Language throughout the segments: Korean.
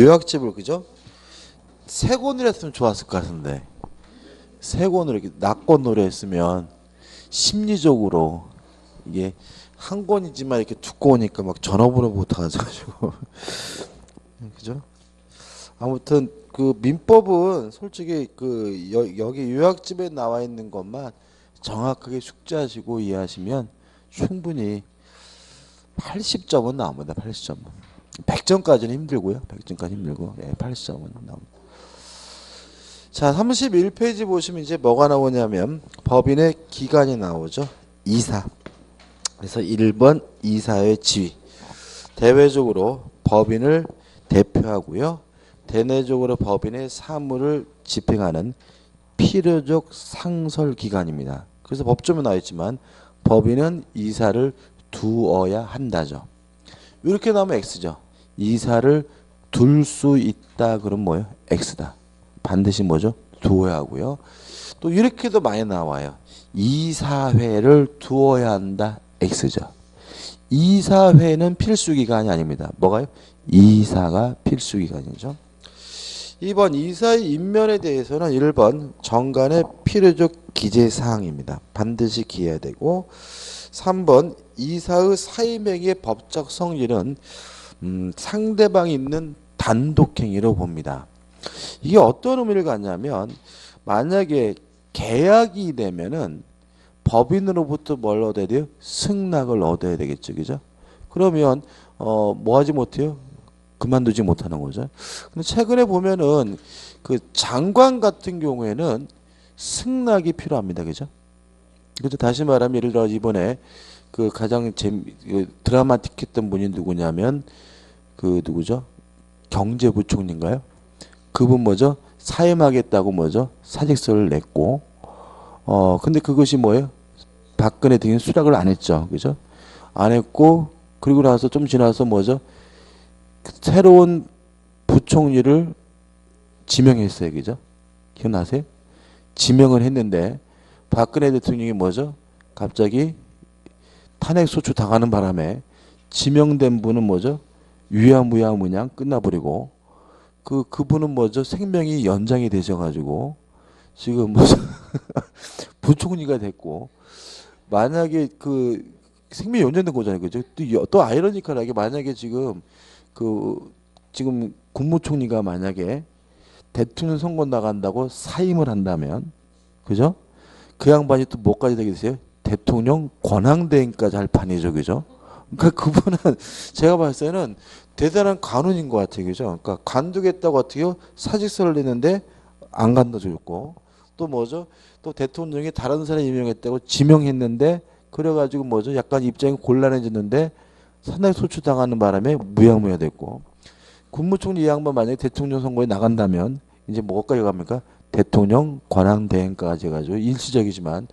요약집을 그죠? 세 권을 했으면 좋았을 것 같은데 세 권을 이렇게 낙권으로 했으면 심리적으로 이게 한 권이지만 이렇게 두꺼우니까 막 전화번호 못 가가지고 그죠? 아무튼 그 민법은 솔직히 그 여기 요약집에 나와 있는 것만 정확하게 숙지하시고 이해하시면 충분히 80점은 나옵니다. 80점은. 100점까지는 힘들고요. 100점까지 힘들고 80점은 나옵니다. 자, 31페이지 보시면 이제 뭐가 나오냐면 법인의 기관이 나오죠. 이사. 그래서 1번 이사의 지위. 대외적으로 법인을 대표하고요. 대내적으로 법인의 사무를 집행하는 필요적 상설기관입니다. 그래서 법조문에 나와 있지만 법인은 이사를 두어야 한다죠. 이렇게 나오면 X죠. 이사를 둘 수 있다 그러면 뭐예요? X다. 반드시 뭐죠? 두어야 하고요. 또 이렇게도 많이 나와요. 이사회를 두어야 한다. X죠. 이사회는 필수기관이 아닙니다. 뭐가요? 이사가 필수기관이죠. 2번 이사의 임면에 대해서는 1번 정관의 필요적 기재사항입니다. 반드시 기해야 되고 3번 이사의 사임행위의 법적 성질은 상대방이 있는 단독행위로 봅니다. 이게 어떤 의미를 갖냐면 만약에 계약이 되면은 법인으로부터 뭘 얻어야 돼요? 승낙을 얻어야 되겠죠. 그죠? 그러면 뭐 하지 못해요? 그만두지 못하는 거죠. 근데 최근에 보면은 그 장관 같은 경우에는 승낙이 필요합니다. 그죠? 그래서 다시 말하면 예를 들어 이번에 그 가장 드라마틱했던 분이 누구냐면 그 누구죠? 경제부총리인가요? 그분 뭐죠? 사임하겠다고 뭐죠? 사직서를 냈고 근데 그것이 뭐예요? 박근혜 등이 수락을 안 했죠. 그죠? 안 했고 그리고 나서 좀 지나서 뭐죠? 새로운 부총리를 지명했어요. 그죠? 기억나세요? 지명을 했는데 박근혜 대통령이 뭐죠? 갑자기 탄핵소추 당하는 바람에 지명된 분은 뭐죠? 유야무야 그냥 끝나버리고 그분은 뭐죠? 생명이 연장이 되셔가지고 지금 뭐죠? 부총리가 됐고 만약에 그 생명이 연장된 거잖아요. 그죠? 또 아이러니컬하게 만약에 지금 지금 국무총리가 만약에 대통령 선거 나간다고 사임을 한다면 그죠? 그 양반이 또 뭐까지 되게 되세요? 대통령 권한대행까지 할 판이죠. 그죠? 그러니까 그분은 제가 봤을 때는 대단한 관운인 것 같아요. 그죠? 그러니까 관두겠다고 어떻게요? 사직서를 냈는데 안 간다줬고 또 뭐죠? 또 대통령이 다른 사람 임명했다고 지명했는데 그래가지고 뭐죠? 약간 입장이 곤란해졌는데 산낙 소추당하는 바람에 무야무야 됐고 국무총리 이 양반 만약에 대통령 선거에 나간다면 이제 뭐까지 갑니까? 대통령 권한대행까지 해가지고 일시적이지만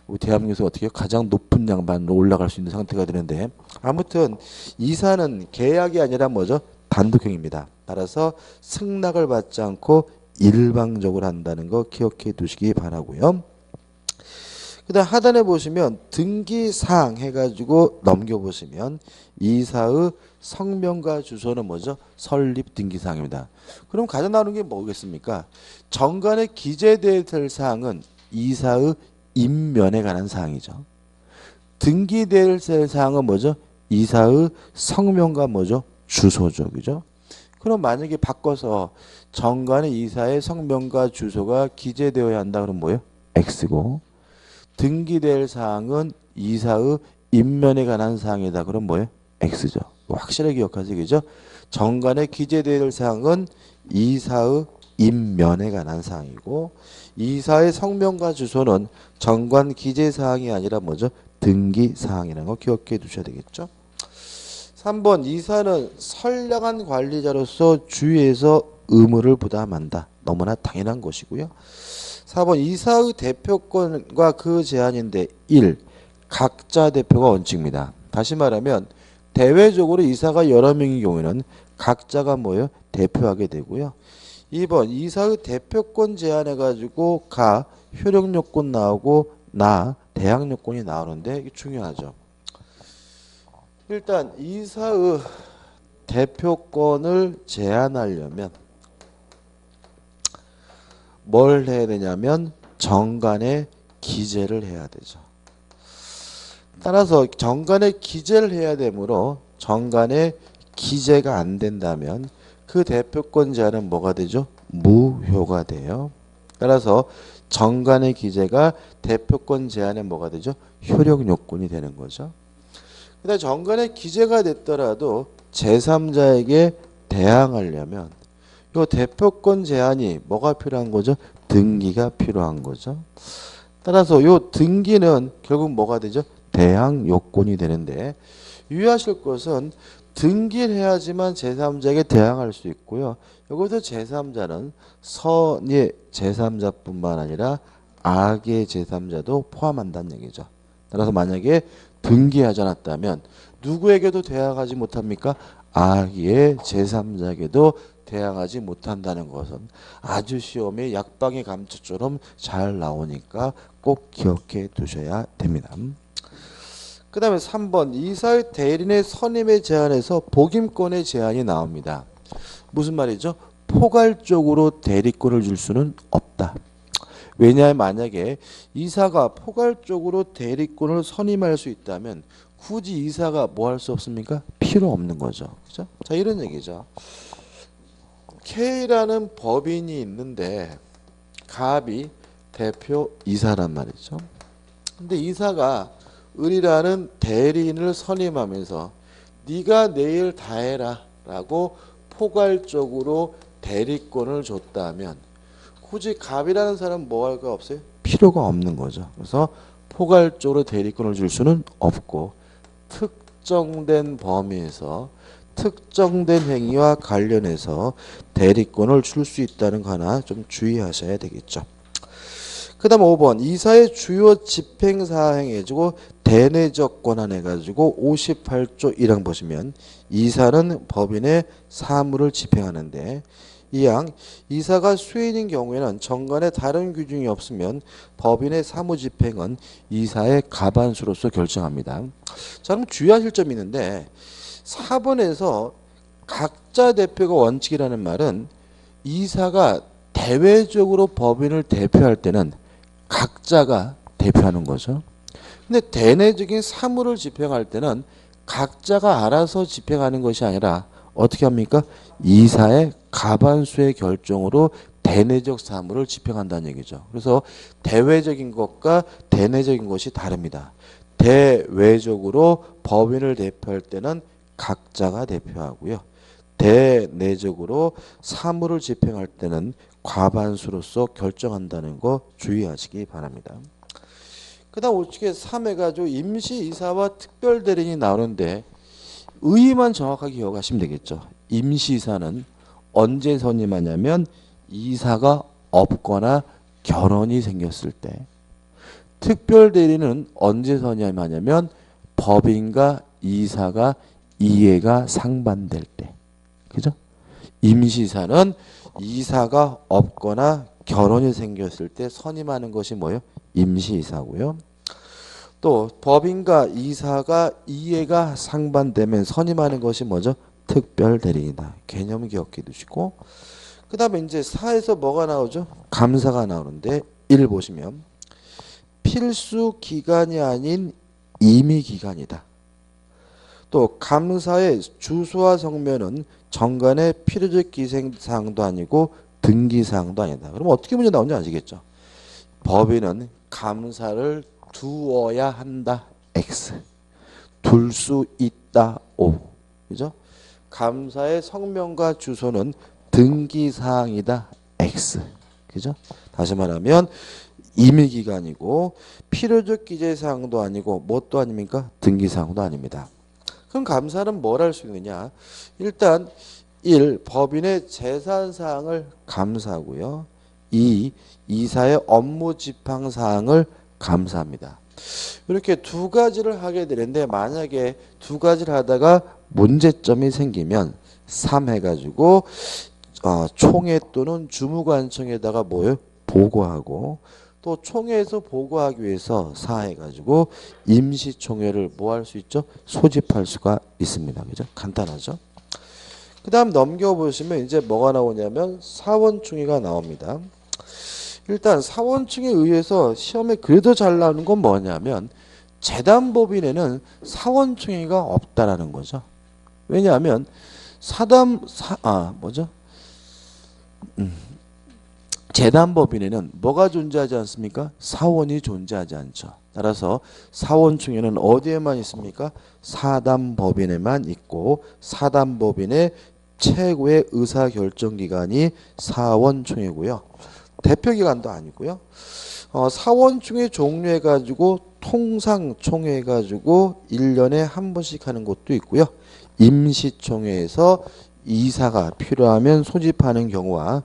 우리 대한민국에서 어떻게 가장 높은 양반으로 올라갈 수 있는 상태가 되는데 아무튼 이사는 계약이 아니라 뭐죠? 단독행위입니다. 따라서 승낙을 받지 않고 일방적으로 한다는 거 기억해 두시기 바라고요. 그 다음 하단에 보시면 등기사항 해가지고 넘겨보시면 이사의 성명과 주소는 뭐죠? 설립 등기사항입니다. 그럼 가장 나오는 게 뭐겠습니까? 정관에 기재될 사항은 이사의 임면에 관한 사항이죠. 등기될 사항은 뭐죠? 이사의 성명과 뭐죠? 주소죠. 그죠? 그럼 만약에 바꿔서 정관에 이사의 성명과 주소가 기재되어야 한다 그러면 뭐예요? X고 등기될 사항은 이사의 임면에 관한 사항이다. 그럼 뭐예요? X죠. 확실하게 기억하세요. 그죠? 정관에 기재될 사항은 이사의 임면에 관한 사항이고 이사의 성명과 주소는 정관 기재 사항이 아니라 뭐죠? 등기 사항이라는 거 기억해 두셔야 되겠죠? 3번 이사는 선량한 관리자로서 주위에서 의무를 부담한다. 너무나 당연한 것이고요. 4번 이사의 대표권과 그 제한인데 1. 각자 대표가 원칙입니다. 다시 말하면 대외적으로 이사가 여러 명인 경우에는 각자가 뭐예요? 대표하게 되고요. 2번 이사의 대표권 제한해가지고 효력요건 나오고 대항요건이 나오는데 이게 중요하죠. 일단 이사의 대표권을 제한하려면 뭘 해야 되냐면 정관에 기재를 해야 되죠. 따라서 정관에 기재를 해야 되므로 정관에 기재가 안 된다면 그 대표권 제한은 뭐가 되죠? 무효가 돼요. 따라서 정관의 기재가 대표권 제한에 뭐가 되죠? 효력 요건이 되는 거죠. 그다음 정관의 기재가 됐더라도 제3자에게 대항하려면 이 대표권 제한이 뭐가 필요한 거죠? 등기가 필요한 거죠. 따라서 이 등기는 결국 뭐가 되죠? 대항 요건이 되는데 유의하실 것은 등기를 해야지만 제3자에게 대항할 수 있고요. 여기서 제3자는 선의 제3자뿐만 아니라 악의 제3자도 포함한다는 얘기죠. 따라서 만약에 등기하지 않았다면 누구에게도 대항하지 못합니까? 악의 제3자에게도 대항하지 못한다는 것은 아주 시험에 약방의 감초처럼 잘 나오니까 꼭 기억해 두셔야 됩니다. 그 다음에 3번 이사의 대리인의 선임에 제한해서 복임권의 제한이 나옵니다. 무슨 말이죠? 포괄적으로 대리권을 줄 수는 없다. 왜냐하면 만약에 이사가 포괄적으로 대리권을 선임할 수 있다면 굳이 이사가 뭐 할 수 없습니까? 필요 없는 거죠. 그죠? 자, 이런 얘기죠. K라는 법인이 있는데 갑이 대표 이사란 말이죠. 근데 이사가 을이라는 대리인을 선임하면서 네가 내일 다 해라 라고 포괄적으로 대리권을 줬다면 굳이 갑이라는 사람은 뭐 할 거 없어요? 필요가 없는 거죠. 그래서 포괄적으로 대리권을 줄 수는 없고 특정된 범위에서 특정된 행위와 관련해서 대리권을 줄 수 있다는 거 하나 좀 주의하셔야 되겠죠. 그 다음 5번 이사의 주요 집행사항 해주고 대내적 권한 해가지고 58조 1항 보시면 이사는 법인의 사무를 집행하는데 이항 이사가 수인인 경우에는 정관에 다른 규정이 없으면 법인의 사무 집행은 이사의 가반수로서 결정합니다. 자, 그럼 주의하실 점이 있는데 4번에서 각자 대표가 원칙이라는 말은 이사가 대외적으로 법인을 대표할 때는 각자가 대표하는 거죠. 근데 대내적인 사무를 집행할 때는 각자가 알아서 집행하는 것이 아니라 어떻게 합니까? 이사의 가반수의 결정으로 대내적 사무를 집행한다는 얘기죠. 그래서 대외적인 것과 대내적인 것이 다릅니다. 대외적으로 법인을 대표할 때는 각자가 대표하고요. 대내적으로 사무를 집행할 때는 과반수로서 결정한다는 거 주의하시기 바랍니다. 그 다음 우측에 3 해가지고 임시이사와 특별대리인이 나오는데 의의만 정확하게 기억하시면 되겠죠. 임시이사는 언제 선임하냐면 이사가 없거나 결혼이 생겼을 때, 특별대리인은 언제 선임하냐면 법인과 이사가 이해가 상반될 때. 그죠? 임시이사는 이사가 없거나 결혼이 생겼을 때 선임하는 것이 뭐예요? 임시이사고요. 또 법인과 이사가 이해가 상반되면 선임하는 것이 뭐죠? 특별대리인이다. 개념 기억해 두시고 그 다음에 이제 4에서 뭐가 나오죠? 감사가 나오는데 1 보시면 필수 기간이 아닌 임의 기간이다. 또 감사의 주소와 성명은 정관의 필요적 기생사항도 아니고 등기사항도 아니다. 그럼 어떻게 문제 나오는지 아시겠죠? 법인은 감사를 두어야 한다. X. 둘 수 있다. O. 그죠? 감사의 성명과 주소는 등기사항이다. X. 그죠? 다시 말하면 임의기간이고 필요적 기재사항도 아니고 뭣도 아닙니까? 등기사항도 아닙니다. 그럼 감사는 뭘 할 수 있느냐? 일단 1. 법인의 재산사항을 감사하고요. 2. 이사의 업무 지팡사항을 감사합니다. 이렇게 두 가지를 하게 되는데 만약에 두 가지를 하다가 문제점이 생기면 3 해가지고 총회 또는 주무관청에다가 뭐예요? 보고하고 또 총회에서 보고하기 위해서 4 해가지고 임시총회를 뭐 할 수 있죠? 소집할 수가 있습니다. 그죠? 간단하죠? 그 다음 넘겨보시면 이제 뭐가 나오냐면 사원충의가 나옵니다. 일단 사원충에 의해서 시험에 그래도 잘 나오는 건 뭐냐면 재단법인에는 사원충의가 없다라는 거죠. 왜냐하면 재단법인에는 뭐가 존재하지 않습니까? 사원이 존재하지 않죠. 따라서 사원충의는 어디에만 있습니까? 사단법인에만 있고 사단법인의 최고의 의사결정기관이 사원충의고요. 대표기관도 아니고요. 사원충의 종류해가지고 통상총회해가지고 1년에 한 번씩 하는 곳도 있고요. 임시총회에서 이사가 필요하면 소집하는 경우와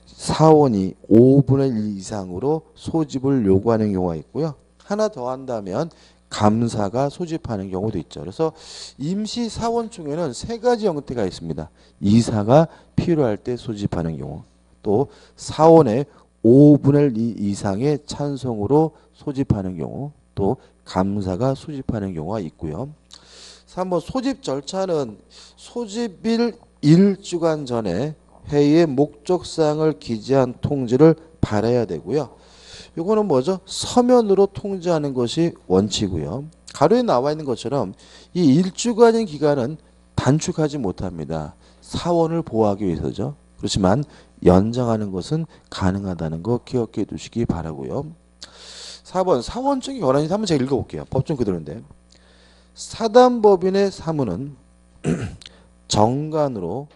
사원이 5분의 1 이상으로 소집을 요구하는 경우가 있고요. 하나 더 한다면 감사가 소집하는 경우도 있죠. 그래서 임시사원총회는 세 가지 형태가 있습니다. 이사가 필요할 때 소집하는 경우, 또 사원의 5분의 1 이상의 찬성으로 소집하는 경우, 또 감사가 소집하는 경우가 있고요. 3번 소집 절차는 소집일 1주간 전에 회의의 목적사항을 기재한 통지를 발해야 되고요. 이거는 뭐죠? 서면으로 통지하는 것이 원칙이고요. 가로에 나와 있는 것처럼 이 1주간의 기간은 단축하지 못합니다. 사원을 보호하기 위해서죠. 그렇지만 연장하는 것은 가능하다는 거 기억해 두시기 바라고요. 4번 사원증의 권한이 한번 제가 읽어볼게요. 법정 그대로인데 사단법인의 사무는 정관으로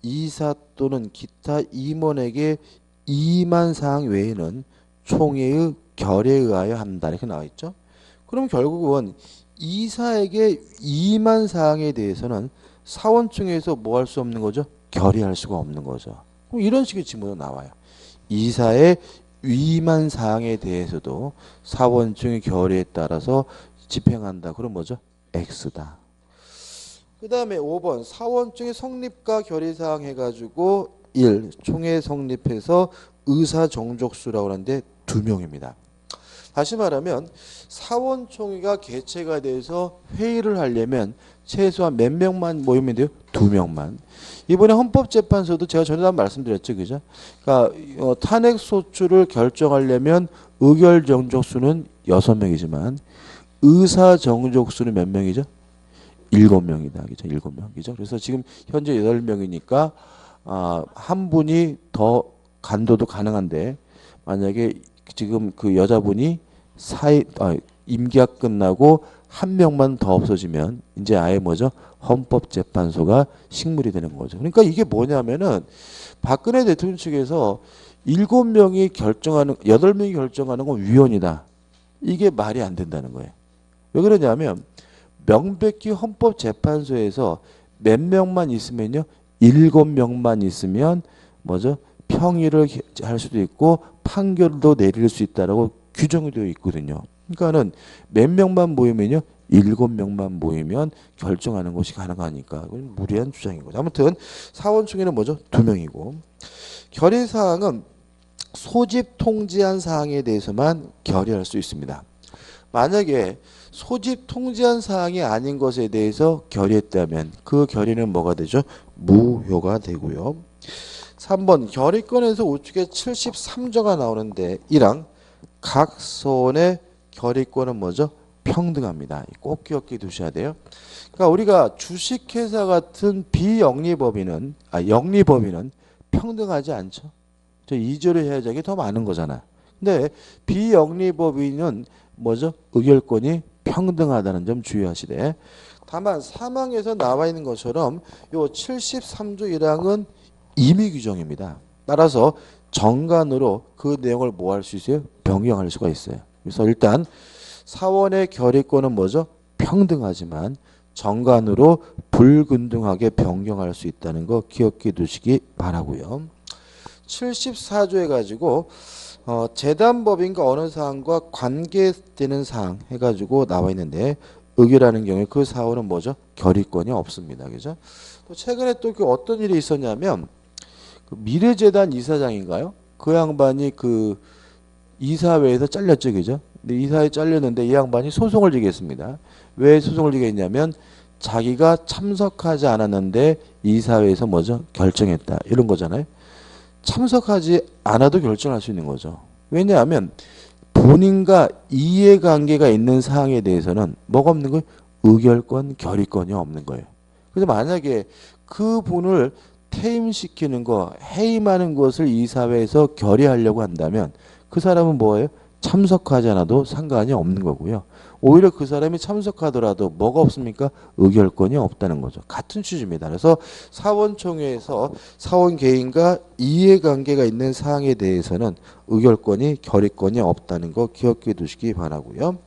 이사 또는 기타 임원에게 임한 사항 외에는 총회의 결의에 의하여 한다 이렇게 나와 있죠. 그럼 결국은 이사에게 임한 사항에 대해서는 사원총회에서 뭐 할 수 없는 거죠? 결의할 수가 없는 거죠. 그럼 이런 식의 질문도 나와요. 이사의 위임한 사항에 대해서도 사원총회 결의에 따라서 집행한다. 그럼 뭐죠? X다. 그 다음에 5번 사원총회 성립과 결의사항 해가지고 1. 총회 성립해서 의사정족수라고 하는데 2명입니다. 다시 말하면 사원총회가 개최가 돼서 회의를 하려면 최소한 몇 명만 모이면 돼요? 2명만. 이번에 헌법재판소도 제가 전에 한번 말씀드렸죠. 그죠? 그러니까 탄핵소추를 결정하려면 의결정족수는 6명이지만 의사정족수는 몇 명이죠? 7명이다. 그죠? 7명. 그죠? 그래서 지금 현재 8명이니까 한 분이 더 간도도 가능한데 만약에 지금 그 여자분이 임기가 끝나고 한 명만 더 없어지면 이제 아예 뭐죠? 헌법재판소가 식물이 되는 거죠. 그러니까 이게 뭐냐면은 박근혜 대통령 측에서 7명이 결정하는 8명이 결정하는 건 위헌이다. 이게 말이 안 된다는 거예요. 왜 그러냐면 명백히 헌법재판소에서 몇 명만 있으면요. 7명만 있으면 뭐죠? 평의를 할 수도 있고 판결도 내릴 수 있다라고 규정이 되어 있거든요. 그러니까는 몇 명만 모이면요. 7명만 모이면 결정하는 것이 가능하니까 그건 무리한 주장인 거죠. 아무튼 사원총회는 뭐죠? 2명이고 결의사항은 소집 통지한 사항에 대해서만 결의할 수 있습니다. 만약에 소집 통지한 사항이 아닌 것에 대해서 결의했다면 그 결의는 뭐가 되죠? 무효가 되고요. 3번 결의권에서 우측에 73조가 나오는데 이랑 각 소원의 결의권은 뭐죠? 평등합니다. 꼭 기억해 두셔야 돼요. 그러니까 우리가 주식회사 같은 비영리법인은 영리법인은 평등하지 않죠. 저 2조를 해야지 이게 더 많은 거잖아. 근데 비영리법인은 뭐죠? 의결권이 평등하다는 점 주의하시되 다만 사망에서 나와 있는 것처럼 요 73조 1항은 임의 규정입니다. 따라서 정관으로 그 내용을 뭐 할 수 있어요? 변경할 수가 있어요. 그래서 일단 사원의 결의권은 뭐죠? 평등하지만 정관으로 불균등하게 변경할 수 있다는 거 기억해 두시기 바라고요. 74조에 가지고 재단법인과 어느 사항과 관계되는 사항 해가지고 나와 있는데 의결하는 경우에 그 사원은 뭐죠? 결의권이 없습니다. 그죠? 또 최근에 또 어떤 일이 있었냐면 그 미래재단 이사장인가요? 그 양반이 그 이사회에서 잘렸죠. 그죠? 근데 이사회에 잘렸는데 이 양반이 소송을 제기했습니다. 왜 소송을 제기했냐면 자기가 참석하지 않았는데 이사회에서 뭐죠? 결정했다. 이런 거잖아요. 참석하지 않아도 결정할 수 있는 거죠. 왜냐하면 본인과 이해관계가 있는 사항에 대해서는 뭐가 없는 거예요? 의결권, 결의권이 없는 거예요. 그래서 만약에 그 분을 퇴임시키는 거, 해임하는 것을 이사회에서 결의하려고 한다면 그 사람은 뭐예요? 참석하지 않아도 상관이 없는 거고요. 오히려 그 사람이 참석하더라도 뭐가 없습니까? 의결권이 없다는 거죠. 같은 취지입니다. 그래서 사원총회에서 사원 개인과 이해관계가 있는 사항에 대해서는 의결권이 결의권이 없다는 거 기억해 두시기 바라고요.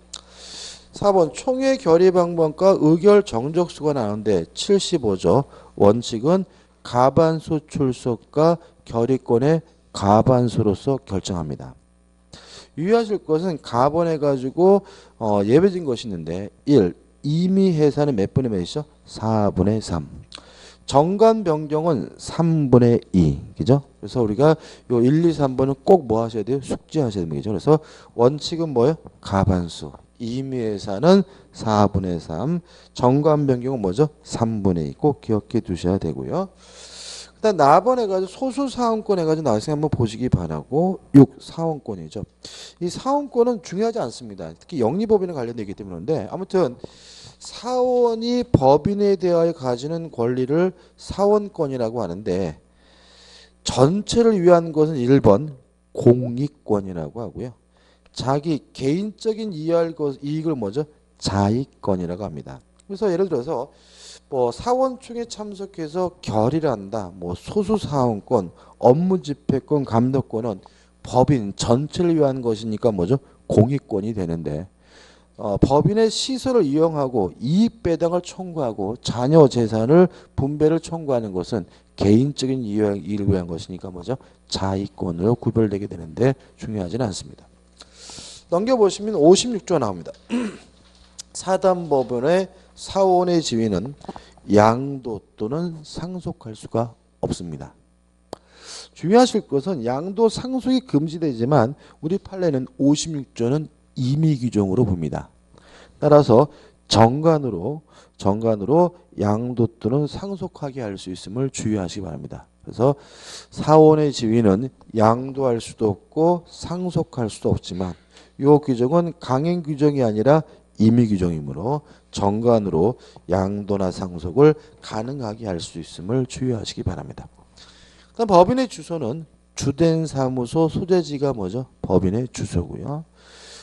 4번 총회 결의 방법과 의결 정적수가 나오는데 75조 원칙은 가반수 출석과 결의권의 가반수로서 결정합니다. 유의하실 것은 가번해 가지고 예외진 것이 있는데 1. 임의 해산은 몇 분의 몇이죠? 4분의 3. 정관 변경은 3분의 2. 그죠? 그래서 우리가 요 1, 2, 3번은 꼭 뭐 하셔야 돼요? 숙지하셔야 됩니다. 그래서 원칙은 뭐예요? 가반수. 임의 해산은 4분의 3. 정관 변경은 뭐죠? 3분의 2. 꼭 기억해 두셔야 되고요. 일단 나번 해가지고 소수사원권 해가지고 나왔으니 한번 보시기 바라고 6. 사원권이죠. 이 사원권은 중요하지 않습니다. 특히 영리법인에 관련되기 때문인데 아무튼 사원이 법인에 대하여 가지는 권리를 사원권이라고 하는데 전체를 위한 것은 1번 공익권이라고 하고요. 자기 개인적인 이익을 뭐죠? 자익권이라고 합니다. 그래서 예를 들어서 뭐 사원총회 참석해서 결의를 한다. 뭐 소수사원권, 업무집행권, 감독권은 법인 전체를 위한 것이니까 뭐죠? 공익권이 되는데 법인의 시설을 이용하고 이익 배당을 청구하고 자녀 재산을 분배를 청구하는 것은 개인적인 이익을 위한 것이니까 뭐죠? 자익권으로 구별되게 되는데 중요하지는 않습니다. 넘겨보시면 56조 나옵니다. 사단법원의 사원의 지위는 양도 또는 상속할 수가 없습니다. 주의하실 것은 양도 상속이 금지되지만 우리 판례는 56조는 임의규정으로 봅니다. 따라서 정관으로 양도 또는 상속하게 할 수 있음을 주의하시기 바랍니다. 그래서 사원의 지위는 양도할 수도 없고 상속할 수도 없지만 이 규정은 강행 규정이 아니라 임의 규정이므로 정관으로 양도나 상속을 가능하게 할 수 있음을 주의하시기 바랍니다. 그다음 법인의 주소는 주된 사무소 소재지가 뭐죠? 법인의 주소고요.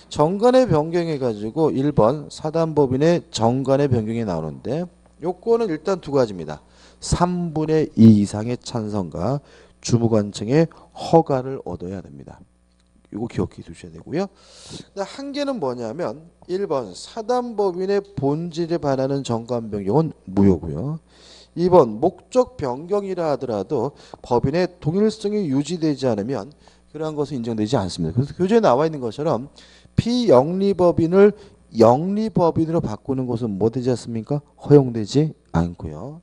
정관의 변경해 가지고 1번 사단법인의 정관의 변경이 나오는데 요거는 일단 두 가지입니다. 3분의 2 이상의 찬성과 주무관청의 허가를 얻어야 됩니다. 이거 기억해 두셔야 되고요. 한계는 뭐냐면 1번 사단법인의 본질에 반하는 정관 변경은 무효고요. 2번 목적 변경이라 하더라도 법인의 동일성이 유지되지 않으면 그러한 것은 인정되지 않습니다. 그래서 교재에 나와 있는 것처럼 비영리법인을 영리법인으로 바꾸는 것은 뭐 되지 않습니까? 허용되지 않고요.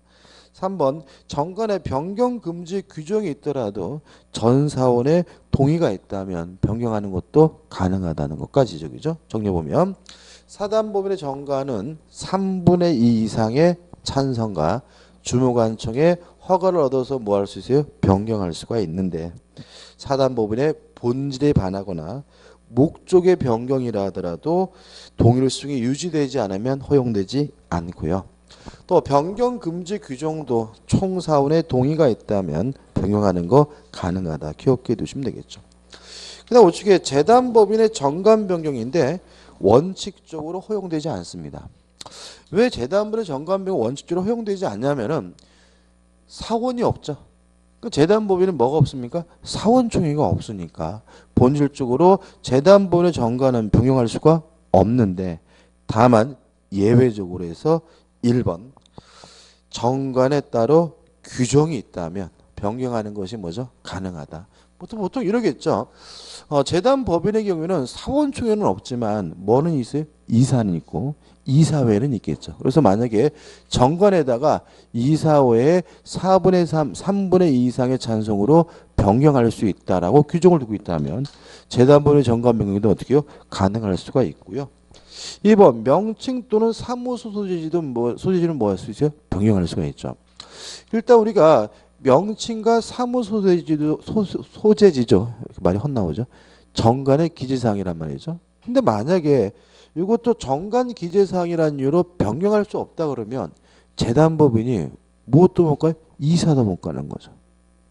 3번 정관의 변경 금지 규정이 있더라도 전 사원의 동의가 있다면 변경하는 것도 가능하다는 것까지죠. 그죠? 정리해보면 사단법인의 정관은 3분의 2 이상의 찬성과 주무관청의 허가를 얻어서 뭐 할 수 있어요? 변경할 수가 있는데 사단법인의 본질에 반하거나 목적의 변경이라 하더라도 동일성이 유지되지 않으면 허용되지 않고요. 또 변경 금지 규정도 총사원의 동의가 있다면 변경하는 거 가능하다. 기억해 두시면 되겠죠. 그다음 우측에 재단법인의 정관 변경인데 원칙적으로 허용되지 않습니다. 왜 재단법인의 정관 변경 원칙적으로 허용되지 않냐면은 사원이 없죠. 그 재단법인은 뭐가 없습니까? 사원총회가 없으니까 본질적으로 재단법인의 정관은 변경할 수가 없는데 다만 예외적으로 해서 1번 정관에 따로 규정이 있다면 변경하는 것이 뭐죠? 가능하다. 보통 이러겠죠. 재단법인의 경우에는 사원총회는 없지만 뭐는 있어요? 이사는 있고 이사회는 있겠죠. 그래서 만약에 정관에다가 이사회의 4분의 3, 3분의 2 이상의 찬성으로 변경할 수 있다라고 규정을 두고 있다면 재단법인의 정관 변경도 어떻게 해요? 가능할 수가 있고요. 2번 명칭 또는 사무소 소재지는 뭐 할 수 있어요? 변경할 수가 있죠. 일단 우리가 명칭과 사무소재지도 소재지죠. 말이 헛나오죠. 정관의 기재사항이란 말이죠. 근데 만약에 이것도 정관 기재사항이라는 이유로 변경할 수 없다 그러면 재단법인이 무엇도 못 가요? 이사도 못 가는 거죠.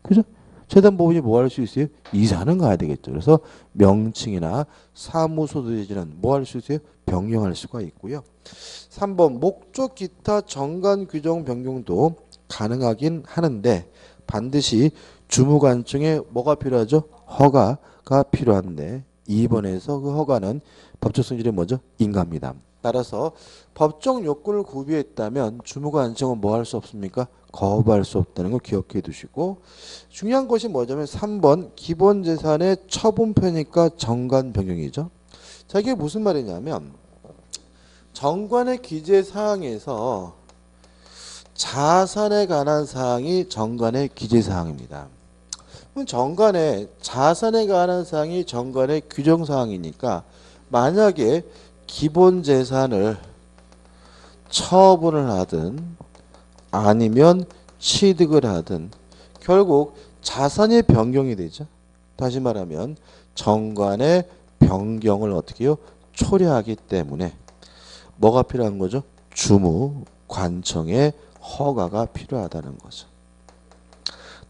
그죠? 재단법인이 뭐 할 수 있어요? 이사는 가야 되겠죠. 그래서 명칭이나 사무소재지는 뭐 할 수 있어요? 변경할 수가 있고요. 3번 목적 기타 정관 규정 변경도 가능하긴 하는데 반드시 주무관청에 뭐가 필요하죠? 허가가 필요한데 2번에서 그 허가는 법적 성질이 뭐죠? 인가입니다. 따라서 법적 요건을 구비했다면 주무관청은 뭐 할 수 없습니까? 거부할 수 없다는 거 기억해 두시고 중요한 것이 뭐냐면 3번 기본재산의 처분표니까 정관 변경이죠. 자 이게 무슨 말이냐면 정관의 기재사항에서 자산에 관한 사항이 정관의 기재사항입니다. 정관의 자산에 관한 사항이 정관의 규정사항이니까 만약에 기본재산을 처분을 하든 아니면 취득을 하든 결국 자산이 변경이 되죠. 다시 말하면 정관의 변경을 어떻게 해요? 초래하기 때문에 뭐가 필요한 거죠? 주무관청의 허가가 필요하다는 거죠.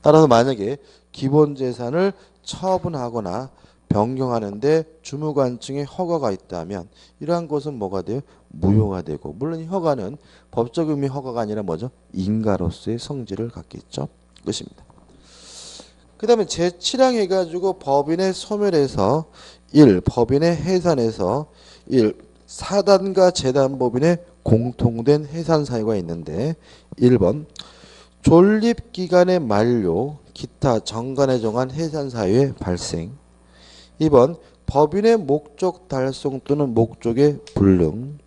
따라서 만약에 기본재산을 처분하거나 변경하는데 주무관청의 허가가 있다면 이러한 것은 뭐가 돼요? 무효가 되고 물론 이 허가는 법적 의미 허가가 아니라 뭐죠? 인가로서의 성질을 갖겠죠. 끝입니다. 그 다음에 제7항 해가지고 법인의 소멸에서 1. 법인의 해산에서 1. 사단과 재단법인의 공통된 해산 사유가 있는데 1번 존립기간의 만료 기타 정관에 정한 해산 사유의 발생 2번 법인의 목적 달성 또는 목적의 불능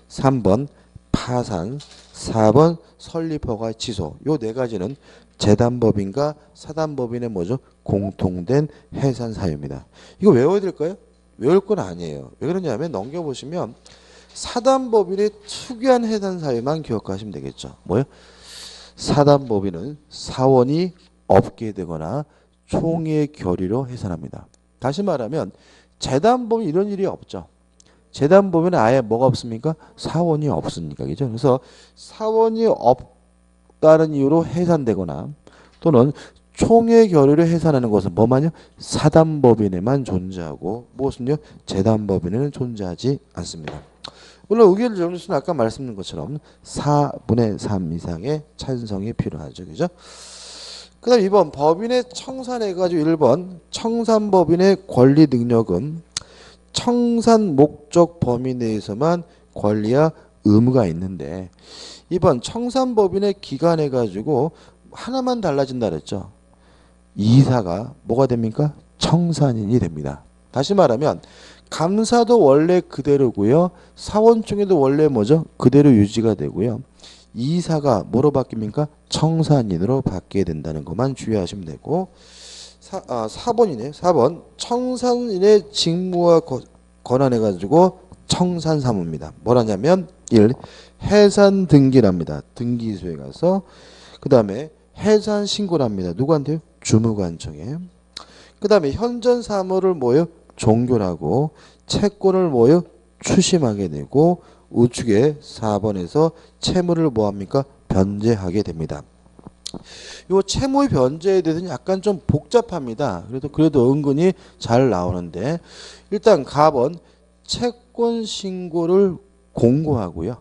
3번 파산 4번 설립허가 취소 요 네 가지는 재단법인과 사단법인의 뭐죠? 공통된 해산 사유입니다. 이거 외워야 될까요? 외울 건 아니에요. 왜 그러냐면 넘겨보시면 사단법인의 특유한 해산 사유만 기억하시면 되겠죠. 뭐요? 사단법인은 사원이 없게 되거나 총의 결의로 해산합니다. 다시 말하면 재단법인 이런 일이 없죠. 재단법인은 아예 뭐가 없습니까? 사원이 없으니까. 그죠? 그래서 사원이 없다는 이유로 해산되거나 또는 총의 결의로 해산하는 것은 뭐만요? 사단법인에만 존재하고 무엇은요? 재단법인에는 존재하지 않습니다. 물론 의결 정리수는 아까 말씀드린 것처럼 4분의 3 이상의 찬성이 필요하죠. 그죠? 그 다음 2번 법인의 청산해가지고 1번 청산법인의 권리 능력은 청산 목적 범위 내에서만 권리와 의무가 있는데 2번 청산법인의 기간해가지고 하나만 달라진다 그랬죠. 이사가 뭐가 됩니까? 청산인이 됩니다. 다시 말하면 감사도 원래 그대로고요. 사원총회도 원래 뭐죠? 그대로 유지가 되고요. 이사가 뭐로 바뀝니까? 청산인으로 바뀌게 된다는 것만 주의하시면 되고 4번이네. 4번 청산인의 직무와 권한해가지고 청산사무입니다. 뭐라냐면 1. 해산 등기랍니다. 등기소에 가서 그 다음에 해산 신고를 합니다. 누구한테요? 주무관청에. 그 다음에 현전사무를 뭐요? 종결하고 채권을 뭐요? 추심하게 되고 우측에 4번에서 채무를 뭐합니까? 변제하게 됩니다. 요 채무 변제에 대해서는 약간 좀 복잡합니다. 그래도 은근히 잘 나오는데 일단 가번 채권 신고를 공고하고요.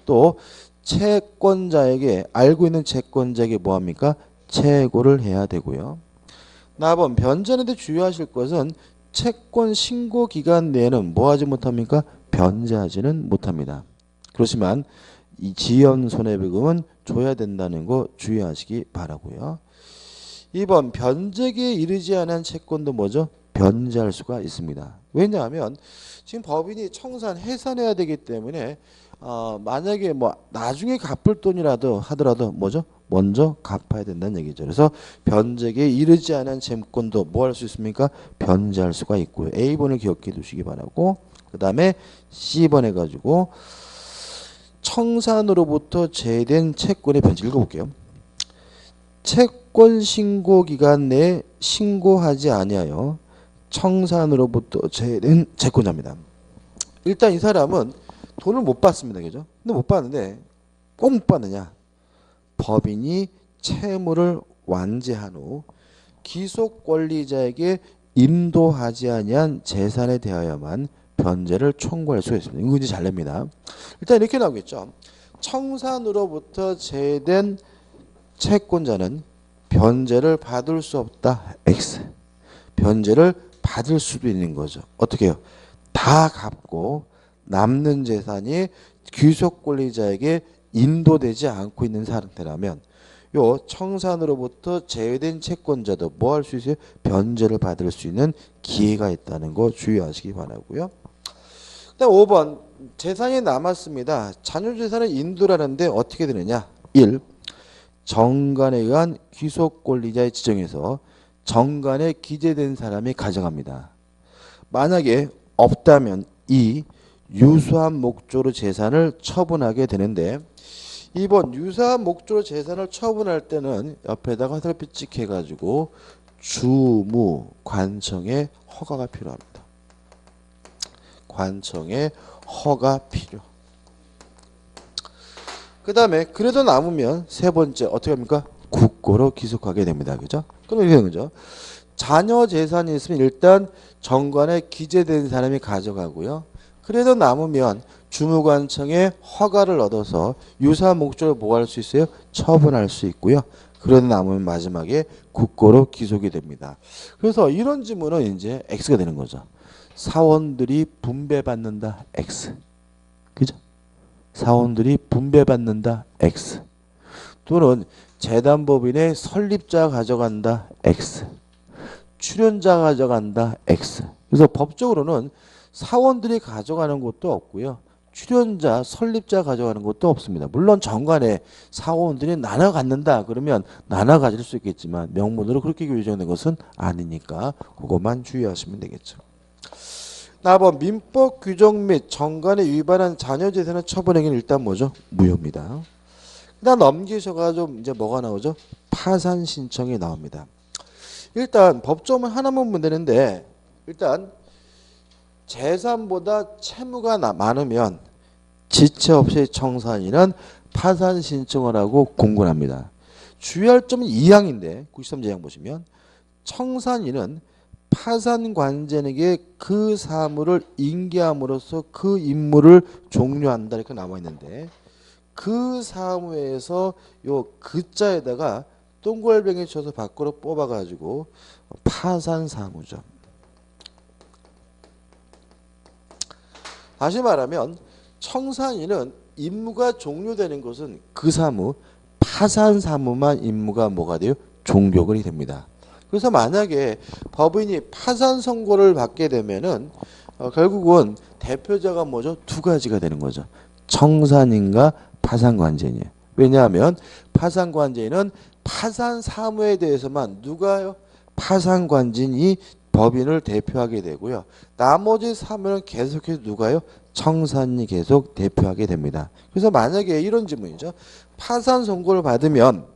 또 채권자에게 알고 있는 채권자에게 뭐합니까? 채고를 해야 되고요. 나번 변제하는데 주의하실 것은 채권 신고 기간 내에는 뭐하지 못합니까? 변제하지는 못합니다. 그렇지만 이 지연 손해배금은 줘야 된다는 거 주의하시기 바라고요. 2번 변제기에 이르지 않은 채권도 뭐죠? 변제할 수가 있습니다. 왜냐하면 지금 법인이 청산 해산해야 되기 때문에 만약에 뭐 나중에 갚을 돈이라도 하더라도 뭐죠? 먼저 갚아야 된다는 얘기죠. 그래서 변제기에 이르지 않은 채권도 뭐 할 수 있습니까? 변제할 수가 있고요. A번을 기억해 두시기 바라고 그 다음에 C번 해가지고 청산으로부터 제외된 채권의 변제 읽어볼게요. 채권 신고 기간 내에 신고하지 아니하여 청산으로부터 제외된 채권자입니다. 일단 이 사람은 돈을 못 받습니다. 그죠? 근데 못 받는데 꼭 못 받느냐? 법인이 채무를 완제한 후 기속 권리자에게 인도하지 아니한 재산에 대하여만 변제를 청구할 수 있습니다. 이거 이제 잘 냅니다. 일단 이렇게 나오겠죠. 청산으로부터 제외된 채권자는 변제를 받을 수 없다. X. 변제를 받을 수도 있는 거죠. 어떻게 해요? 다 갚고 남는 재산이 귀속 권리자에게 인도되지 않고 있는 상태라면 요 청산으로부터 제외된 채권자도 뭐 할 수 있어요? 변제를 받을 수 있는 기회가 있다는 거 주의하시기 바라고요. 그다음 5번 재산이 남았습니다. 자녀 재산을 인도라는데 어떻게 되느냐? 1. 정관에 의한 귀속 권리자의 지정에서 정관에 기재된 사람이 가져갑니다. 만약에 없다면 2. 유사한 목적으로 재산을 처분하게 되는데 2번 유사한 목적으로 재산을 처분할 때는 옆에다가 화살표 찍혀가지고 주무 관청의 허가가 필요합니다. 관청의 허가 필요. 그 다음에 그래도 남으면 세 번째 어떻게 합니까? 국고로 기속하게 됩니다. 그죠? 그럼 이렇게 되는 거죠. 자녀 재산이 있으면 일단 정관에 기재된 사람이 가져가고요. 그래도 남으면 주무관청의 허가를 얻어서 유사한 목적으로 뭐 할 수 있어요? 처분할 수 있고요. 그러다 남으면 마지막에 국고로 기속이 됩니다. 그래서 이런 지문은 이제 X가 되는 거죠. 사원들이 분배받는다. X. 그죠? 사원들이 분배받는다. X. 또는 재단법인의 설립자 가져간다. X. 출연자 가져간다. X. 그래서 법적으로는 사원들이 가져가는 것도 없고요. 출연자, 설립자 가져가는 것도 없습니다. 물론 정관에 사원들이 나눠 갖는다 그러면 나눠 가질 수 있겠지만 명문으로 그렇게 규정된 것은 아니니까 그것만 주의하시면 되겠죠. 4번 민법 규정 및 정관에 위반한 자녀 재산의 처분행위는 일단 뭐죠? 무효입니다. 일단 넘기셔가지고 이제 뭐가 나오죠? 파산 신청이 나옵니다. 일단 법조문 하나만 보면 되는데 일단 재산보다 채무가 많으면 지체 없이 청산인은 파산 신청을 하고 공고합니다. 주의할 점은 2항인데 93제항 보시면 청산인은 파산관제에게 그 사무를 인계함으로써 그 임무를 종료한다 이렇게 나와 있는데 그 사무에서 요 그자에다가 동글뱅이 쳐서 밖으로 뽑아가지고 파산 사무죠. 다시 말하면 청산인은 임무가 종료되는 것은 그 사무, 파산 사무만 임무가 뭐가 돼요? 종료가 됩니다. 그래서 만약에 법인이 파산 선고를 받게 되면은 결국은 대표자가 뭐죠? 두 가지가 되는 거죠. 청산인과 파산관제인이에요. 왜냐하면 파산관제인은 파산 사무에 대해서만 누가요? 파산관제인이 법인을 대표하게 되고요. 나머지 사무는 계속해서 누가요? 청산인이 계속 대표하게 됩니다. 그래서 만약에 이런 질문이죠. 파산 선고를 받으면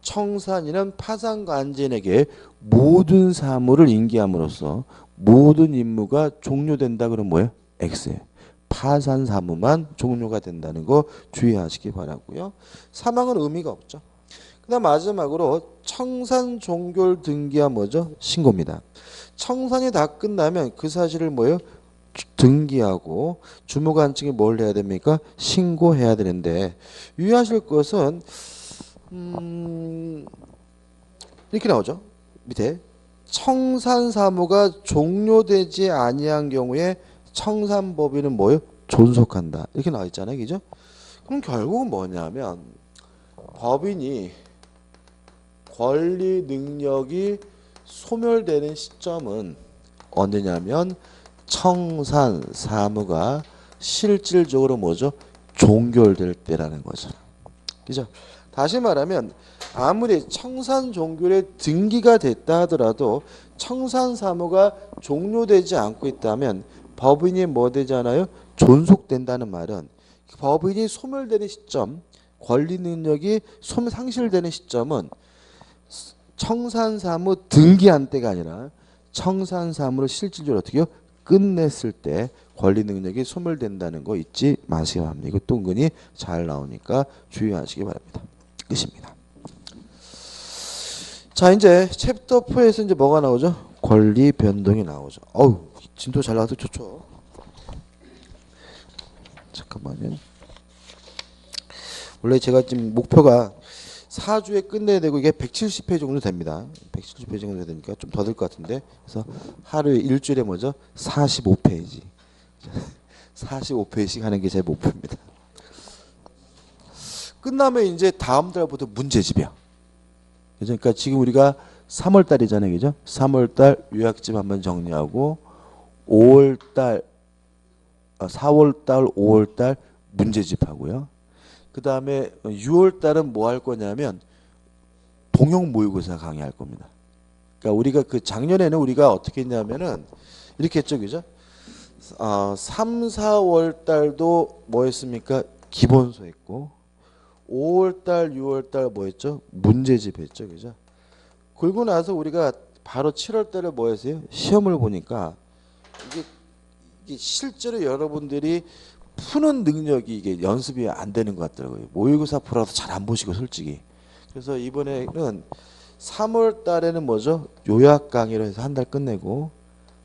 청산인은 파산관제인에게 모든 사무를 인계함으로써 모든 임무가 종료된다 그러면 뭐예요? X예요. 파산 사무만 종료가 된다는 거 주의하시기 바라고요. 사망은 의미가 없죠. 그다음 마지막으로 청산 종결 등기가 뭐죠? 신고입니다. 청산이 다 끝나면 그 사실을 뭐예요? 등기하고 주무관청이 뭘 해야 됩니까? 신고해야 되는데 유의하실 것은 이렇게 나오죠. 밑에 청산 사무가 종료되지 아니한 경우에 청산법인은 뭐예요? 존속한다. 이렇게 나와 있잖아요. 그죠? 그럼 결국은 뭐냐면 법인이 권리 능력이 소멸되는 시점은 언제냐면 청산 사무가 실질적으로 뭐죠? 종결될 때라는 거죠. 그죠? 다시 말하면 아무리 청산 종결의 등기가 됐다 하더라도 청산 사무가 종료되지 않고 있다면 법인이 뭐 되잖아요? 존속된다는 말은 법인이 소멸되는 시점, 권리 능력이 상실되는 시점은 청산사무 등기한 때가 아니라 청산사무를 실질적으로 어떻게 해요? 끝냈을 때 권리 능력이 소멸된다는 거 잊지 마시기 바랍니다. 이것도 은근히 잘 나오니까 주의하시기 바랍니다. 끝입니다. 자, 이제 챕터 4에서 이제 뭐가 나오죠? 권리 변동이 나오죠. 어우, 진도 잘 나와서 좋죠. 잠깐만요. 원래 제가 지금 목표가 4주에 끝내야 되고 이게 170페이지 정도 됩니다. 170페이지 정도 되니까 좀 더 될 것 같은데. 그래서 하루에 일주일에 뭐죠? 45페이지. 45페이지씩 하는 게 제 목표입니다. 끝나면 이제 다음 달부터 문제집이야. 그러니까 지금 우리가 3월 달이잖아요. 그죠? 3월 달 요약집 한번 정리하고 5월 달 4월 달, 5월 달 문제집 하고요. 그다음에 6월 달은 뭐 할 거냐면 동영 모의고사 강의할 겁니다. 그러니까 우리가 그 작년에는 우리가 어떻게 했냐면은 이렇게 했죠. 그죠? 3, 4월 달도 뭐 했습니까? 기본서 했고 5월 달, 6월 달 뭐 했죠? 문제집 했죠. 그죠? 그러고 나서 우리가 바로 7월 달에 뭐 했어요? 시험을 보니까 이게 실제로 여러분들이 푸는 능력이 이게 연습이 안 되는 것 같더라고요. 모의고사 풀어도 잘 안 보시고 솔직히. 그래서 이번에는 3월 달에는 뭐죠? 요약 강의를 해서 한 달 끝내고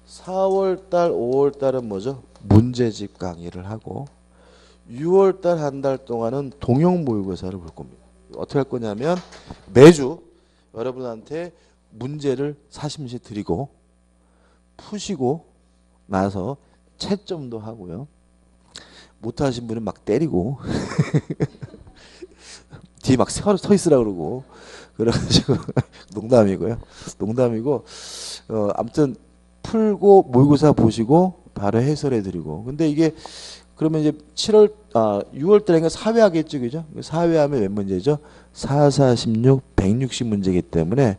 4월 달, 5월 달은 뭐죠? 문제집 강의를 하고 6월 달 한 달 동안은 동영 모의고사를 볼 겁니다. 어떻게 할 거냐면 매주 여러분한테 문제를 40문제 드리고 푸시고 나서 채점도 하고요. 못하신 분은 막 때리고 뒤에 막 서 있으라 그러고 그래가지고 농담이고요. 농담이고 아무튼 풀고 모의고사 보시고 바로 해설해 드리고. 근데 이게 그러면 이제 6월 달인가 4회 하겠죠. 그죠? 4회 하면 몇 문제죠? 4, 4, 16, 160문제이기 때문에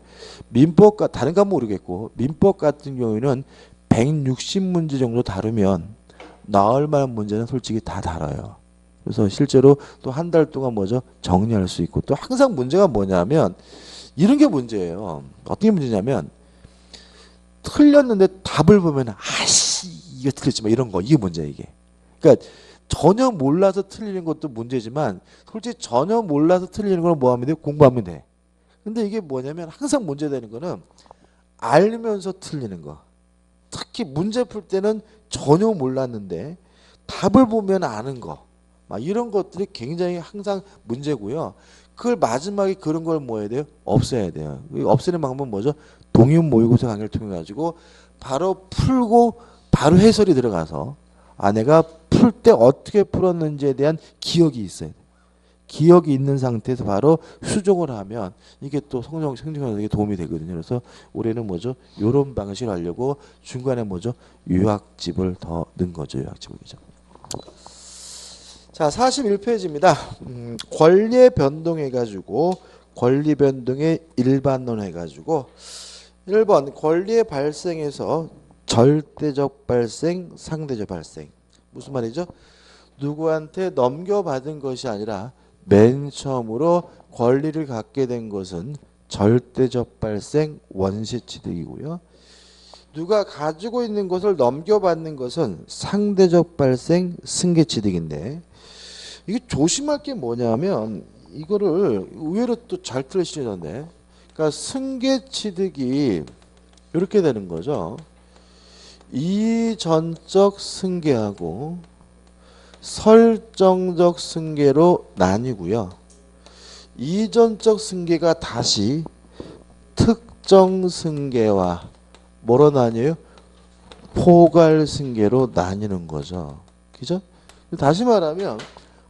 민법과 다른 건 모르겠고 민법 같은 경우에는 160문제 정도 다루면 나올 만한 문제는 솔직히 다 다뤄요. 그래서 실제로 또 한 달 동안 뭐죠? 정리할 수 있고 또 항상 문제가 뭐냐면 이런 게 문제예요. 어떤 게 문제냐면 틀렸는데 답을 보면 아씨 이거 틀렸지만 이런 거 이게 문제야 이게. 그러니까 전혀 몰라서 틀리는 것도 문제지만 솔직히 전혀 몰라서 틀리는 걸 뭐 하면 돼? 공부하면 돼. 근데 이게 뭐냐면 항상 문제되는 거는 알면서 틀리는 거. 특히 문제 풀 때는 전혀 몰랐는데 답을 보면 아는 거. 막 이런 것들이 굉장히 항상 문제고요. 그걸 마지막에 그런 걸 뭐 해야 돼요? 없애야 돼요. 없애는 방법은 뭐죠? 동영 모의고사 강의를 통해 가지고 바로 풀고 바로 해설이 들어가서 내가 풀 때 어떻게 풀었는지에 대한 기억이 있어야 돼요. 기억이 있는 상태에서 바로 수정을 하면 이게 또 성적에 도움이 되거든요. 그래서 올해는 뭐죠? 이런 방식을 하려고 중간에 뭐죠? 요약집을 더 넣은 거죠. 요약집을. 그죠? 자, 41페이지입니다. 권리의 변동해가지고 권리 변동의 일반론 해가지고 1번 권리의 발생에서 절대적 발생, 상대적 발생. 무슨 말이죠? 누구한테 넘겨받은 것이 아니라 맨 처음으로 권리를 갖게 된 것은 절대적 발생, 원시취득이고요. 누가 가지고 있는 것을 넘겨받는 것은 상대적 발생, 승계취득인데 이게 조심할 게 뭐냐면 이거를 의외로 또 잘 틀으시던데 그러니까 승계취득이 이렇게 되는 거죠. 이전적 승계하고 설정적 승계로 나뉘고요. 이전적 승계가 다시 특정 승계와 뭐로 나뉘어요? 포괄 승계로 나뉘는 거죠. 그죠? 다시 말하면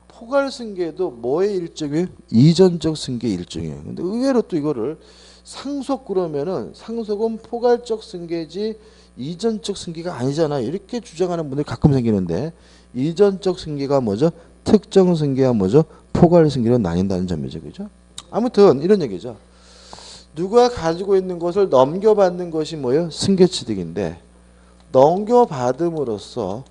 포괄 승계도 뭐의 일종이에요? 이전적 승계 일종이에요. 근데 의외로 또 이거를 상속 그러면은 상속은 포괄적 승계지 이전적 승계가 아니잖아. 이렇게 주장하는 분들이 가끔 생기는데 이전적 승계가 뭐죠? 특정 승계와 뭐죠? 포괄 승계로 나뉜다는 점이죠. 그죠? 아무튼 이런 얘기죠. 누가 가지고 있는 것을 넘겨받는 것이 뭐예요? 승계취득인데 넘겨받음으로써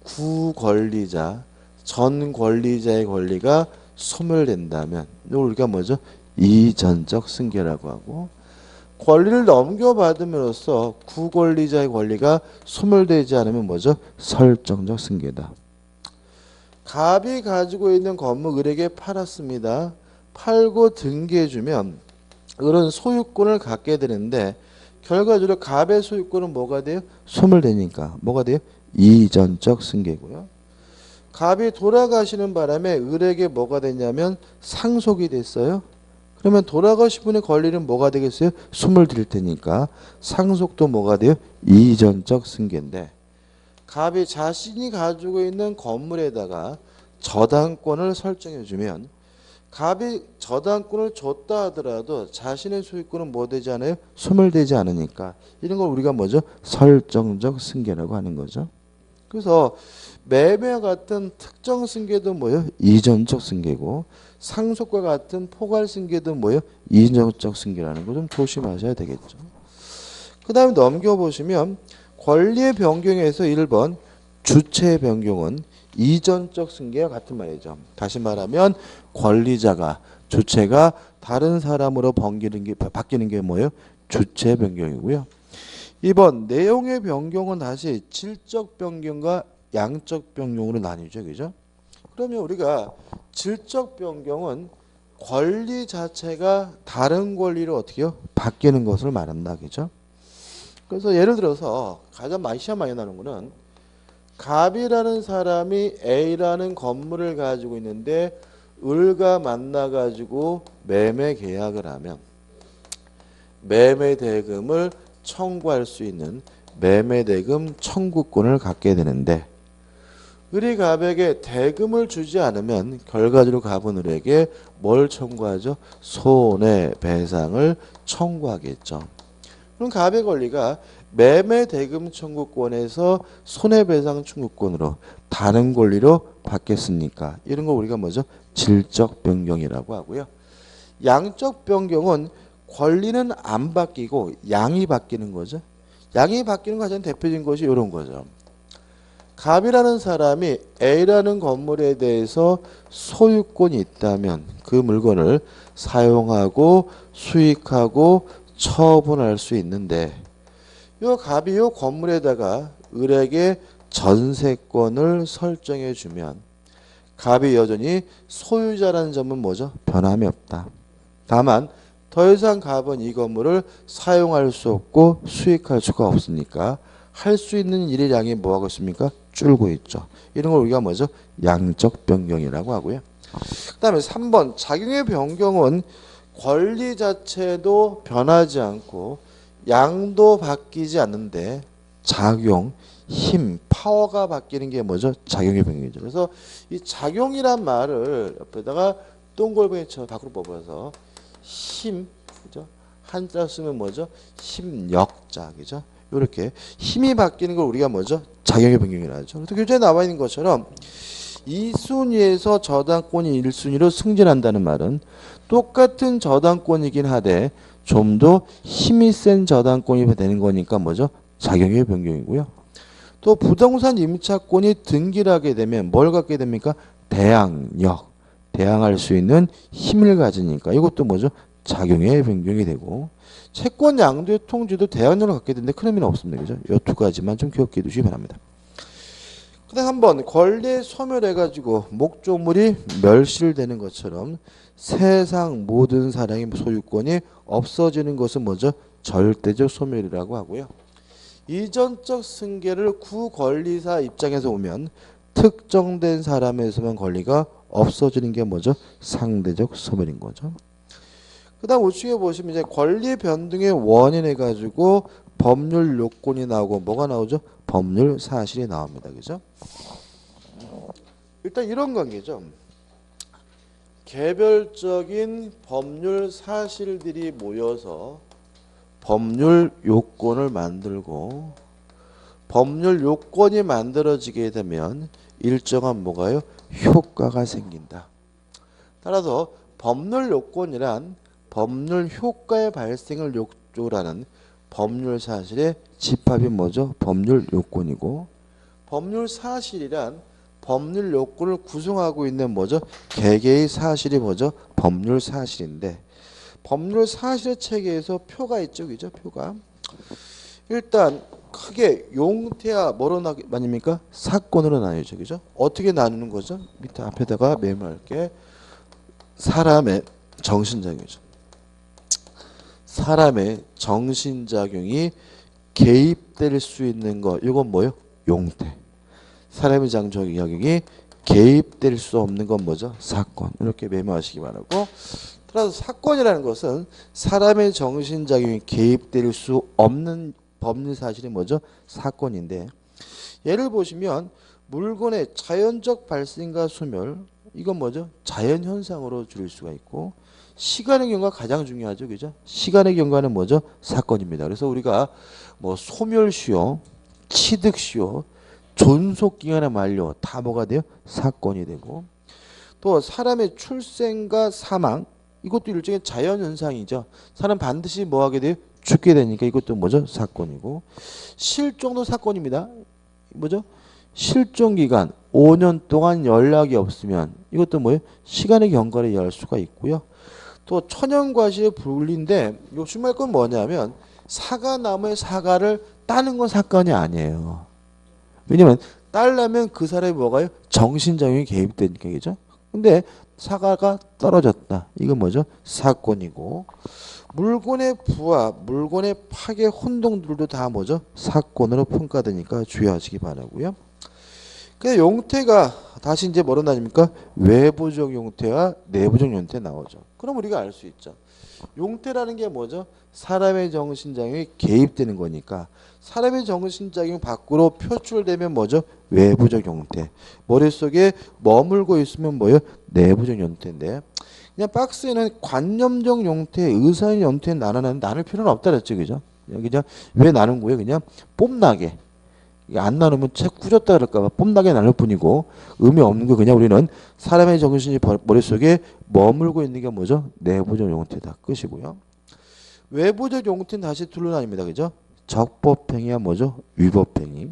구권리자, 전 권리자의 권리가 소멸된다면 이걸 우리가 뭐죠? 이전적 승계라고 하고, 권리를 넘겨받음으로써 구권리자의 권리가 소멸되지 않으면 뭐죠? 설정적 승계다. 갑이 가지고 있는 건물 을에게 팔았습니다. 팔고 등기해주면 을은 소유권을 갖게 되는데 결과적으로 갑의 소유권은 뭐가 돼요? 소멸되니까 뭐가 돼요? 이전적 승계고요. 갑이 돌아가시는 바람에 을에게 뭐가 됐냐면 상속이 됐어요. 그러면 돌아가신 분의 권리는 뭐가 되겠어요? 소멸될 테니까 상속도 뭐가 돼요? 이전적 승계인데, 갑이 자신이 가지고 있는 건물에다가 저당권을 설정해주면 갑이 저당권을 줬다 하더라도 자신의 소유권은 뭐 되지 않아요? 소멸되지 않으니까 이런 걸 우리가 뭐죠? 설정적 승계라고 하는 거죠. 그래서 매매와 같은 특정 승계도 뭐예요? 이전적 승계고, 상속과 같은 포괄 승계도 뭐예요? 이전적 승계라는 거 좀 조심하셔야 되겠죠. 그 다음에 넘겨보시면 권리의 변경에서 1번 주체의 변경은 이전적 승계와 같은 말이죠. 다시 말하면 권리자가, 주체가 다른 사람으로 바뀌는 게 뭐예요? 주체 변경이고요. 2번 내용의 변경은 다시 질적 변경과 양적 변경으로 나뉘죠. 그죠? 그러면 우리가 질적 변경은 권리 자체가 다른 권리로 어떻게 해요? 바뀌는 것을 말한다. 그죠? 그래서 예를 들어서 가장 시험 많이 나는 거는 갑이라는 사람이 A라는 건물을 가지고 있는데 을과 만나가지고 매매 계약을 하면 매매 대금을 청구할 수 있는 매매 대금 청구권을 갖게 되는데, 을이 갑에게 대금을 주지 않으면 결과적으로 갑은 을에게 뭘 청구하죠? 손해배상을 청구하겠죠. 그럼 갑의 권리가 매매 대금 청구권에서 손해배상 청구권으로 다른 권리로 바뀌었으니까 이런 거 우리가 뭐죠? 질적 변경이라고 하고요. 양적 변경은 권리는 안 바뀌고 양이 바뀌는 거죠. 양이 바뀌는 가장 대표적인 것이 이런 거죠. 갑이라는 사람이 A라는 건물에 대해서 소유권이 있다면 그 물건을 사용하고 수익하고 처분할 수 있는데, 요 갑이 요 건물에다가 을에게 전세권을 설정해 주면 갑이 여전히 소유자라는 점은 뭐죠? 변함이 없다. 다만 더 이상 갑은 이 건물을 사용할 수 없고 수익할 수가 없으니까 할 수 있는 일의 양이 뭐하고 있습니까? 줄고 있죠. 이런 걸 우리가 뭐죠? 양적 변경이라고 하고요. 그 다음에 3번 작용의 변경은 권리 자체도 변하지 않고 양도 바뀌지 않는데 작용, 힘, 파워가 바뀌는 게 뭐죠? 작용의 변경이죠. 그래서 이 작용이란 말을 옆에다가 동글뱅이처럼 밖으로 뽑아서 힘, 그죠? 한자 쓰면 뭐죠? 힘력자, 그죠? 이렇게 힘이 바뀌는 걸 우리가 뭐죠? 작용의 변경이라 하죠. 그래서 교재에 나와 있는 것처럼 2순위에서 저당권이 1순위로 승진한다는 말은 똑같은 저당권이긴 하되 좀 더 힘이 센 저당권이 되는 거니까 뭐죠? 작용의 변경이고요. 또 부동산 임차권이 등기를 하게 되면 뭘 갖게 됩니까? 대항력, 대항할 수 있는 힘을 가지니까 이것도 뭐죠? 작용의 변경이 되고, 채권 양도의 통지도 대항력을 갖게 되는데 큰 의미는 없습니다. 그죠? 이 두 가지만 좀 기억해 두시기 바랍니다. 그 다음 한번 권리에 소멸해가지고 목조물이 멸실되는 것처럼 세상 모든 사람의 소유권이 없어지는 것은 뭐죠? 절대적 소멸이라고 하고요. 이전적 승계를 구권리사 입장에서 보면 특정된 사람에서만 권리가 없어지는 게 뭐죠? 상대적 소멸인 거죠. 그 다음 우측에 보시면 이제 권리 변동의 원인 해가지고 법률 요건이 나오고 뭐가 나오죠? 법률 사실이 나옵니다. 그죠? 일단 이런 관계죠. 개별적인 법률 사실들이 모여서 법률 요건을 만들고, 법률 요건이 만들어지게 되면 일정한 뭐가요? 효과가 생긴다. 따라서 법률 요건이란 법률 효과의 발생을 요구하는 법률 사실의 집합이 뭐죠? 법률 요건이고, 법률 사실이란 법률 요건을 구성하고 있는 뭐죠? 개개의 사실이 뭐죠? 법률 사실인데 법률 사실의 체계에서 표가 있죠, 그죠? 표가 일단 크게 용태와 뭐로 나뉩니까? 사건으로 나뉘죠, 그죠? 어떻게 나누는 거죠? 밑에 앞에다가 메모할게. 사람의 정신작용이죠. 사람의 정신작용이 개입될 수 있는 거, 이건 뭐요? 용태. 사람의 정신작용이 개입될 수 없는 건 뭐죠? 사건. 이렇게 메모하시기 바라고. 따라서 사건이라는 것은 사람의 정신작용이 개입될 수 없는 법률 사실이 뭐죠? 사건인데 예를 보시면 물건의 자연적 발생과 소멸 이건 뭐죠? 자연현상으로 줄일 수가 있고 시간의 경우가 가장 중요하죠. 그죠? 시간의 경과는 뭐죠? 사건입니다. 그래서 우리가 뭐 소멸시효, 취득시효, 존속기간의 만료 다 뭐가 돼요? 사건이 되고 또 사람의 출생과 사망 이것도 일종의 자연현상이죠. 사람 반드시 뭐 하게 돼요? 죽게 되니까 이것도 뭐죠? 사건이고 실종도 사건입니다. 뭐죠? 실종기간 5년 동안 연락이 없으면 이것도 뭐예요? 시간의 경과를 이해할 수가 있고요. 또 천연과실의 분리인데 요즘할 건 뭐냐면 사과나무의 사과를 따는 건 사건이 아니에요. 왜냐면 따려면 그 사람이 뭐가요? 정신작용이 개입되니까 그죠? 근데 사과가 떨어졌다. 이건 뭐죠? 사건이고 물건의 부하, 물건의 파괴 혼동들도 다 뭐죠? 사건으로 평가되니까 주의하시기 바라고요. 그 용태가 다시 이제 뭐로 나뉩니까? 외부적 용태와 내부적 용태 나오죠. 그럼 우리가 알 수 있죠. 용태라는 게 뭐죠? 사람의 정신작용이 개입되는 거니까 사람의 정신작용 밖으로 표출되면 뭐죠? 외부적 용태. 머릿속에 머물고 있으면 뭐예요? 내부적 용태인데 그냥 박스에는 관념적 용태, 의사의 용태 나눌 필요는 없다 그랬죠. 그죠? 그냥 왜 나눈 거예요? 그냥 뽐나게. 안 나누면 책 꾸졌다 그럴까봐 뽐나게 나눌 뿐이고 의미 없는 거 그냥 우리는 사람의 정신이 머릿속에 머물고 있는 게 뭐죠? 내부적 용태다. 끝이고요. 외부적 용태는 다시 둘로 나뉩니다. 그죠? 적법행위와 뭐죠? 위법행위.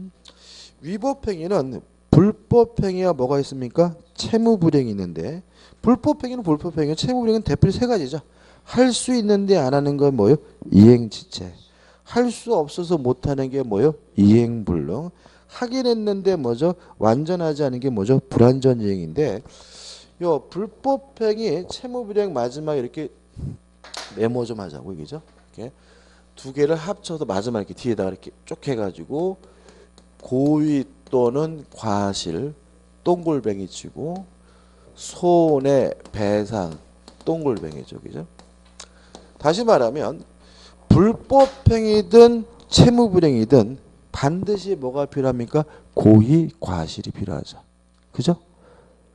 위법행위는 불법행위와 뭐가 있습니까? 채무불이행이 있는데 불법행위는 채무불이행은 대표로 세 가지죠. 할 수 있는데 안 하는 건 뭐예요? 이행지체. 할 수 없어서 못하는 게 뭐예요? 이행불능. 하긴 했는데 뭐죠? 완전하지 않은 게 뭐죠? 불완전이행인데 요 불법행위 채무불이행 마지막에 이렇게 메모 좀 하자고 이게죠. 이렇게 두 개를 합쳐서 마지막 이렇게 뒤에다가 이렇게 쭉 해가지고 고의 또는 과실 동글뱅이 치고 손해배상 동글뱅이죠. 그죠? 다시 말하면 불법행위든 채무불이행이든 반드시 뭐가 필요합니까? 고의 과실이 필요하죠. 그죠?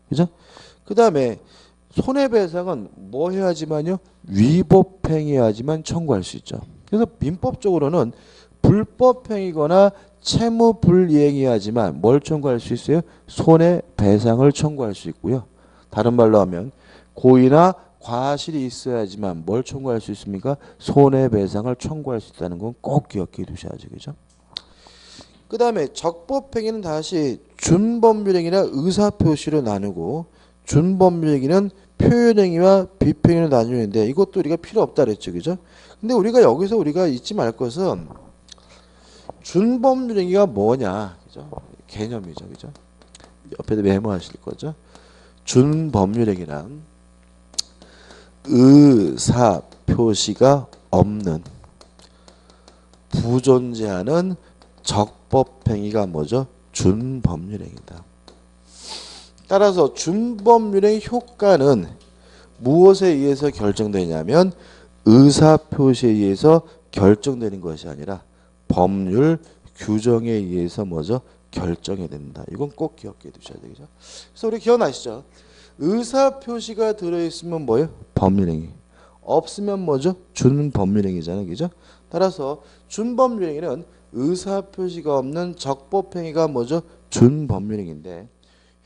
그죠? 그 다음에 손해배상은 뭐 해야지만요? 위법행위해야지만 청구할 수 있죠. 그래서 민법적으로는 불법행위거나 채무불이행해야지만 뭘 청구할 수 있어요? 손해배상을 청구할 수 있고요. 다른 말로 하면 고의나 과실이 있어야지만 뭘 청구할 수 있습니까? 손해배상을 청구할 수 있다는 건 꼭 기억해 두셔야죠. 그죠? 그 다음에 적법행위는 다시 준법률행위나 의사표시로 나누고 준법률행위는 표현행위와 비표현으로 나누는데 이것도 우리가 필요 없다 그랬죠. 그죠? 근데 우리가 여기서 우리가 잊지 말 것은 준법률행위가 뭐냐. 그죠? 개념이죠. 그죠? 옆에도 메모하실 거죠. 준법률행위란 의사표시가 없는 부존재하는 적법행위가 뭐죠? 준법률행위다. 따라서 준법률행위 효과는 무엇에 의해서 결정되냐면 의사표시에 의해서 결정되는 것이 아니라 법률 규정에 의해서 뭐죠? 결정이 된다. 이건 꼭 기억해 두셔야 되죠. 그래서 우리 기억나시죠? 의사표시가 들어있으면 뭐예요? 법률행위. 없으면 뭐죠? 준법률행위잖아요. 그죠? 따라서 준법률행위는 의사표시가 없는 적법행위가 뭐죠? 준법률행위인데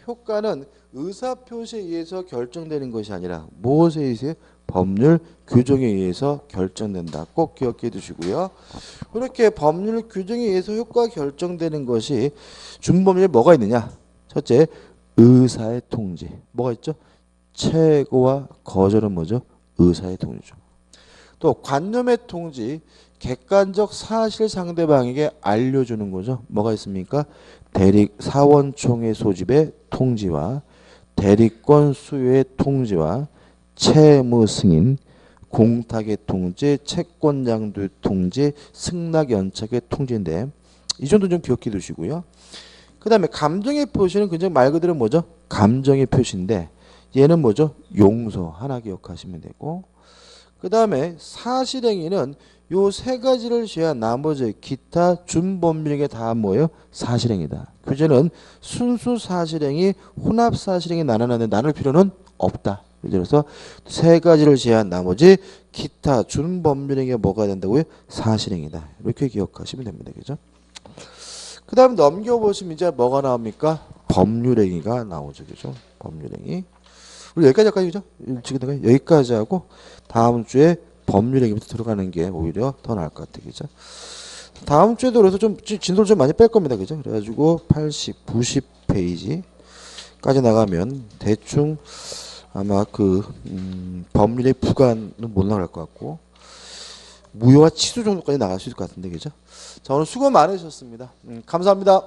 효과는 의사표시에 의해서 결정되는 것이 아니라 무엇에 의해서? 법률 규정에 의해서 결정된다. 꼭 기억해 두시고요. 이렇게 법률 규정에 의해서 효과가 결정되는 것이 준법률에 뭐가 있느냐? 첫째, 의사의 통지. 뭐가 있죠? 최고와 거절은 뭐죠? 의사의 통지죠. 또 관념의 통지, 객관적 사실 상대방에게 알려주는 거죠. 뭐가 있습니까? 대리 사원총회 소집의 통지와 대리권 수요의 통지와 채무 승인, 공탁의 통지, 채권 양도의 통지, 승낙 연착의 통지인데 이 정도 좀 기억해 두시고요. 그 다음에 감정의 표시는 그냥 말 그대로 뭐죠? 감정의 표시인데 얘는 뭐죠? 용서 하나 기억하시면 되고 그 다음에 사실행위는 요 세 가지를 제한 나머지 기타 준법률에 다 뭐예요? 사실행위다. 교재는 순수 사실행위, 혼합 사실행위 나눠놨는데 나눌 필요는 없다. 그래서 세 가지를 제한 나머지 기타 준법률행위가 뭐가 된다고요? 사실행위다. 이렇게 기억하시면 됩니다. 그죠? 그 다음 넘겨보시면 이제 뭐가 나옵니까? 법률행위가 나오죠. 그죠? 법률행위. 우리 여기까지 할까요? 그죠? 지금 여기까지 하고 다음 주에 법률행위부터 들어가는 게 오히려 더 나을 것 같아요. 그죠? 다음 주에도 그래서 좀 진도를 좀 많이 뺄 겁니다. 그죠? 그래가지고 80, 90페이지까지 나가면 대충 아마 그 법률의 부관은 못 나갈 것 같고 무효와 취소 정도까지 나갈 수 있을 것 같은데 그죠? 자 오늘 수고 많으셨습니다. 감사합니다.